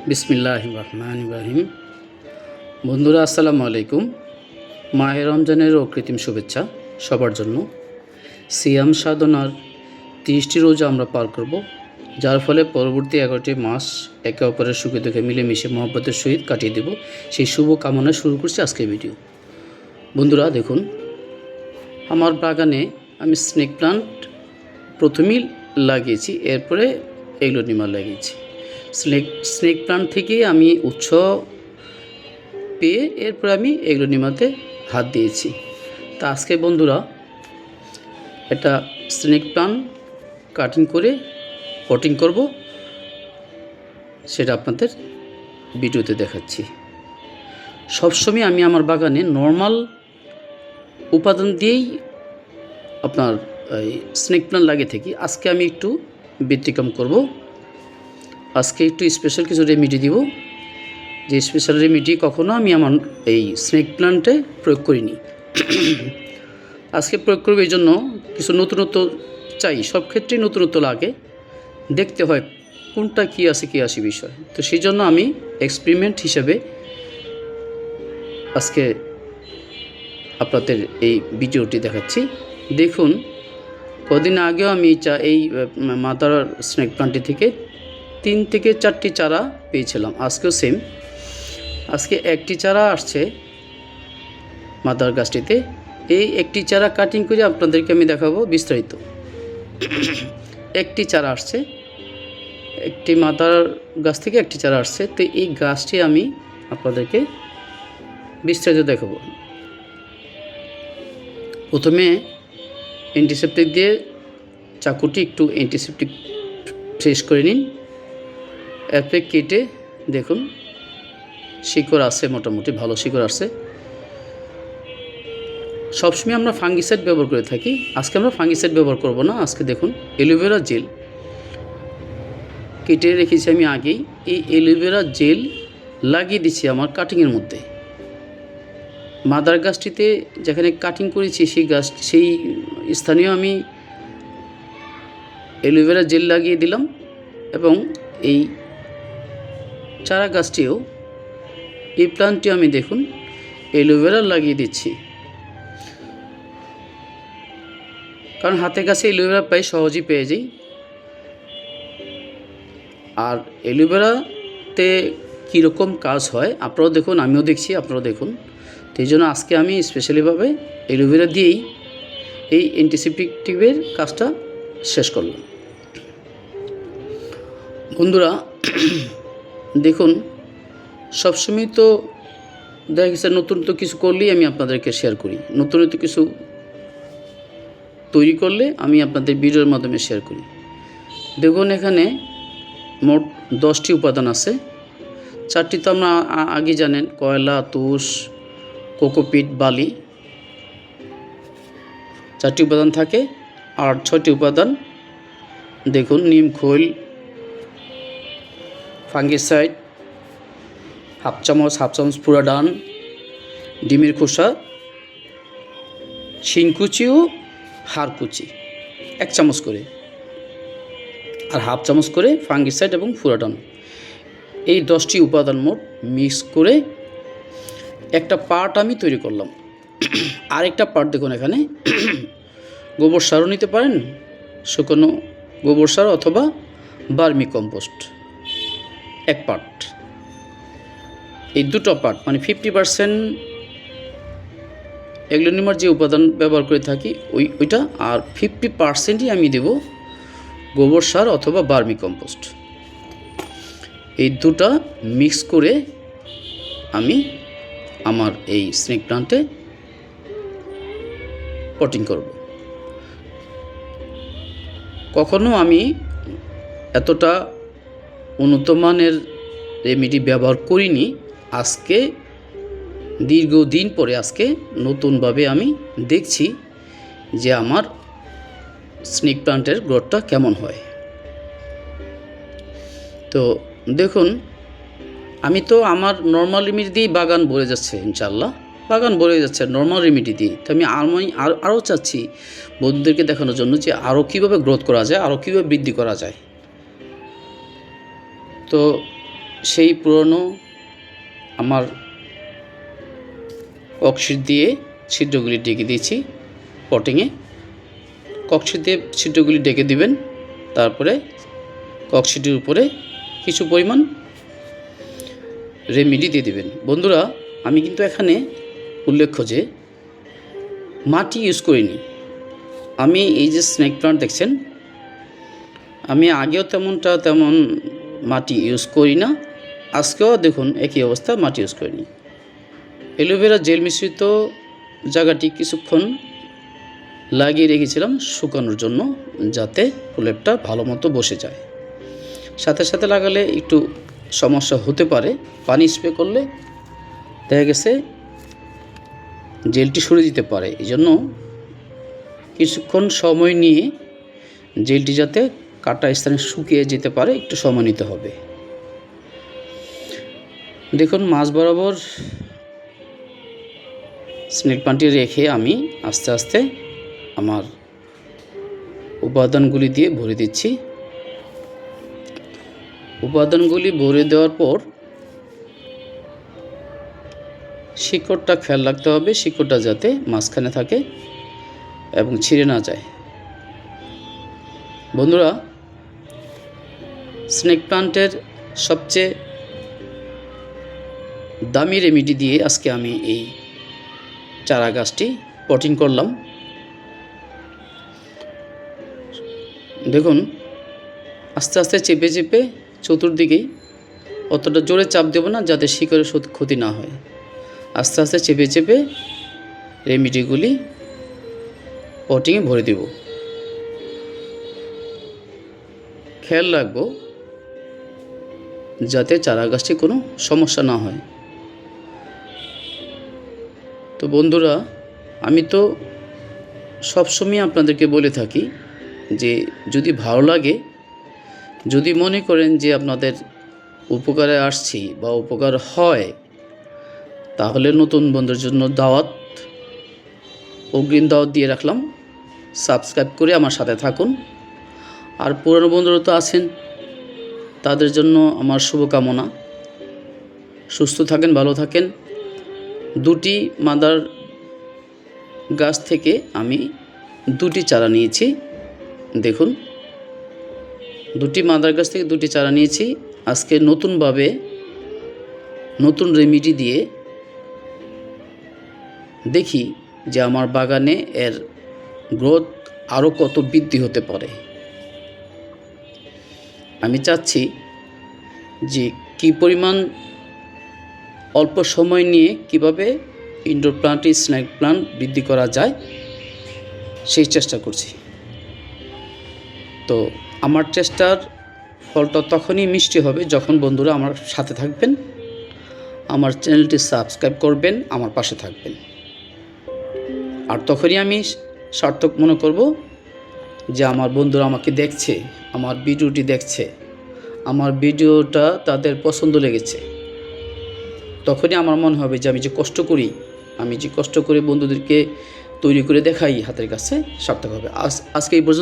বিসমিল্লাহির রহমানির রহিম। বন্ধুরা আসসালামু আলাইকুম। মাহে রমজানের অকৃত্রিম শুভেচ্ছা সবার জন্য। সিয়াম সাধনার 30টি রোজা আমরা পার করব, যার ফলে পরবর্তী 11টি মাস একে অপরের সুখে দুঃখে মিলেমিশে মহব্বতের সহিত কাটিয়ে দেব, সেই শুভ কামনায় শুরু করছি আজকের ভিডিও। বন্ধুরা দেখুন, আমার বাগানে আমি স্নেক প্লান্ট প্রথমেই লাগিয়েছি, এরপরে এগ্লোনিমা লাগিয়েছি। স্নেক প্লান্ট থেকে আমি উৎস পেয়ে এরপরে আমি এগ্লোনিমাতে হাত দিয়েছি। তা আজকে বন্ধুরা একটা স্নেক প্লান্ট কাটিং করে পটিং করব, সেটা আপনাদের ভিডিওতে দেখাচ্ছি। সবসময় আমি আমার বাগানে নর্মাল উপাদান দিয়েই আপনার স্নেক প্লান্ট লাগিয়ে থাকি। আজকে আমি একটু ব্যতিক্রম করব। আজকে একটু স্পেশাল কিছু রেমেডি দিব, যে স্পেশাল রেমেডি কখনো আমি আমার এই স্নেক প্লান্টে প্রয়োগ করিনি। আজকে প্রয়োগ করব, এই জন্য কিছু নতুনত্ব চাই। সব ক্ষেত্রেই নতুনত্ব লাগে, দেখতে হয় কোনটা কী আছে বিষয়। তো সেই জন্য আমি এক্সপেরিমেন্ট হিসেবে আজকে আপনাদের এই ভিডিওটি দেখাচ্ছি। দেখুন, কদিন আগেও আমি এই মাদার স্নেক প্লান্টটি থেকে 3 থেকে 4টি চারা পেয়েছিলাম। আজকেও সেম, আজকে একটি চারা আসছে মাদার গাছটিতে। এই একটি চারা কাটিং করে আপনাদেরকে আমি দেখাবো বিস্তারিত। একটি চারা আসছে, একটি মাদার গাছ থেকে একটি চারা আসছে। তো এই গাছটি আমি আপনাদেরকে বিস্তারিত দেখাবো। প্রথমে অ্যান্টিসেপটিক দিয়ে চাকুটি একটু অ্যান্টিসেপটিক ফ্রেশ করে নিন। এরপরে কেটে দেখুন শিকড় আছে, মোটামুটি ভালো শিকড় আসছে। সবসময় আমরা ফাঙ্গিসাইড ব্যবহার করে থাকি, আজকে আমরা ফাঙ্গিসাইড ব্যবহার করব না। আজকে দেখুন অ্যালোভেরা জেল কেটে রেখেছি আমি আগেই। এই অ্যালোভেরা জেল লাগিয়ে দিচ্ছি আমার কাটিংয়ের মধ্যে। মাদার গাছটিতে যেখানে কাটিং করেছি সেই স্থানীয় আমি অ্যালোভেরা জেল লাগিয়ে দিলাম, এবং এই চারা গাছটিও, এই প্লান্টটি আমি দেখুন অ্যালোভেরা লাগিয়ে দিচ্ছি। কারণ হাতের কাছে অ্যালোভেরা প্রায় সহজেই পেয়ে যাই। আর অ্যালোভেরাতে কীরকম কাজ হয় আপনারাও দেখুন, আমিও দেখছি, আপনারাও দেখুন। তো এই জন্য আজকে আমি স্পেশালিভাবে অ্যালোভেরা দিয়েই এই অ্যান্টিসেপটিকের কাজটা শেষ করলাম। বন্ধুরা দেখুন, সবসময় তো দেখা গেছে নতুনত্ব কিছু করলেই আমি আপনাদেরকে শেয়ার করি, নতুনত্ব কিছু তৈরি করলে আমি আপনাদের ভিডিওর মাধ্যমে শেয়ার করি। দেখুন এখানে মোট 10টি উপাদান আছে। 4টি তো আমরা আগে জানেন, কয়লা, তুষ, কোকোপিট, বালি, 4টি উপাদান থাকে। আর 6টি উপাদান দেখুন, নিম খৈল, ফাঙ্গিসাইড হাফ চামচ পুরাডান, ডিমের খোসা, শিংকুচি ও হাড়কুচি 1 চামচ করে, আর হাফ চামচ করে ফাঙ্গিসাইড এবং ফুরাডান। এই 10টি উপাদান মোট মিক্স করে একটা পার্ট আমি তৈরি করলাম। আরেকটা পার্ট দেখুন এখানে গোবর সারও নিতে পারেন, শুকনো গোবর সার অথবা বার্মি কম্পোস্ট 1 পার্ট। এই দুটো পার্ট মানে 50% এগ্লোনিমার যে উপাদান ব্যবহার করে থাকি ওইটা, আর 50%ই আমি দেব গোবর সার অথবা বার্মি কম্পোস্ট। এই দুটা মিক্স করে আমি আমার এই স্নেক প্লান্টে পটিং করব। কখনো আমি এতটা উন্নত মানের রেমেডি ব্যবহার করিনি। আজকে দীর্ঘদিন পরে আজকে নতুনভাবে আমি দেখছি যে আমার স্নেক প্লান্টের গ্রোথটা কেমন হয়। তো দেখুন, আমি তো আমার নর্মাল রেমেডি দিয়েই বাগান ভরে যাচ্ছে, ইনশাল্লাহ বাগান ভরে যাচ্ছে নর্মাল রেমেডি দিয়ে। তো আমি আরও চাচ্ছি বন্ধুদেরকে দেখানোর জন্য যে আরও কীভাবে গ্রোথ করা যায়, আরও কীভাবে বৃদ্ধি করা যায়। তো সেই পুরনো আমার ককশিট দিয়ে ছিদ্রগুলি ডেকে দিয়েছি পটিংয়ে। ককশিট দিয়ে ছিদ্রগুলি ডেকে দিবেন, তারপরে ককশিটের উপরে কিছু পরিমাণ রেমেডি দিয়ে দেবেন। বন্ধুরা, আমি কিন্তু এখানে উল্লেখ্য যে মাটি ইউজ করিনি। আমি এই যে স্নেক প্লান্ট দেখছেন, আমি আগেও তেমন মাটি ইউজ করি না, আজকেও দেখুন একই অবস্থা, মাটি ইউজ করিনি। অ্যালোভেরা জেল মিশ্রিত জায়গাটি কিছুক্ষণ লাগিয়ে রেখেছিলাম শুকানোর জন্য, যাতে প্রলেপটা ভালো মতো বসে যায়। সাথে সাথে লাগালে একটু সমস্যা হতে পারে, পানি স্প্রে করলে দেখা গেছে জেলটি সরে যেতে পারে। এই জন্য কিছুক্ষণ সময় নিয়ে জেলটি যাতে কাটা স্থানে শুকিয়ে যেতে পারে একটু সময় নিতে হবে। দেখুন, মাঝ বরাবর স্নেক প্লান্টটি রেখে আমি আস্তে আস্তে আমার উপাদানগুলি দিয়ে ভরে দিচ্ছি। উপাদানগুলি ভরে দেওয়ার পর শিকড়টা খেয়াল রাখতে হবে, শিকড়টা যাতে মাঝখানে থাকে এবং ছিঁড়ে না যায়। বন্ধুরা, স্নেক প্লান্টের সবচেয়ে দামি রেমেডি দিয়ে আজকে আমি এই চারা গাছটি পটিং করলাম। দেখুন, আস্তে আস্তে চেপে চেপে চতুর্দিকেই, অতটা জোরে চাপ দেব না যাতে শিকড়ের ক্ষতি না হয়। আস্তে আস্তে চেপে চেপে রেমেডিগুলি পটিংয়ে ভরে দেব। খেয়াল রাখব যাতে চারা গাছটি কোনো সমস্যা না হয়। তো বন্ধুরা, আমি তো সবসময় আপনাদেরকে বলে থাকি যে যদি ভালো লাগে, যদি মনে করেন যে আপনাদের উপকারে আসছি বা উপকার হয়, তাহলে নতুন বন্ধুর জন্য অগ্রিম দাওয়াত দিয়ে রাখলাম। সাবস্ক্রাইব করে আমার সাথে থাকুন। আর পুরনো বন্ধুরা তো আছেন, তাদের জন্য আমার শুভকামনা। সুস্থ থাকেন, ভালো থাকেন। দুটি মাদার গাছ থেকে আমি দুটি চারা নিয়েছি। দেখুন, দুটি মাদার গাছ থেকে দুটি চারা নিয়েছি। আজকে নতুনভাবে নতুন রেমেডি দিয়ে দেখি যে আমার বাগানে এর গ্রোথ আরও কত বৃদ্ধি হতে পারে। আমি চাচ্ছি যে কী পরিমাণ অল্প সময় নিয়ে কিভাবে ইনডোর প্লান্টে স্নেক প্লান্ট বৃদ্ধি করা যায় সেই চেষ্টা করছি। তো আমার চেষ্টার ফলটা তখনই মিষ্টি হবে যখন বন্ধুরা আমার সাথে থাকবেন, আমার চ্যানেলটি সাবস্ক্রাইব করবেন, আমার পাশে থাকবেন। আর তখনই আমি সার্থক মনে করব যে আমার বন্ধুরা আমাকে দেখছে, আমার ভিডিওটি দেখছে, আমার ভিডিওটা তাদের পছন্দ লেগেছে। তখনই আমার মনে হবে যে আমি যে কষ্ট করি বন্ধুদেরকে তৈরি করে দেখাই হাতের কাছে, সার্থক হবে। আজকে এই পর্যন্ত।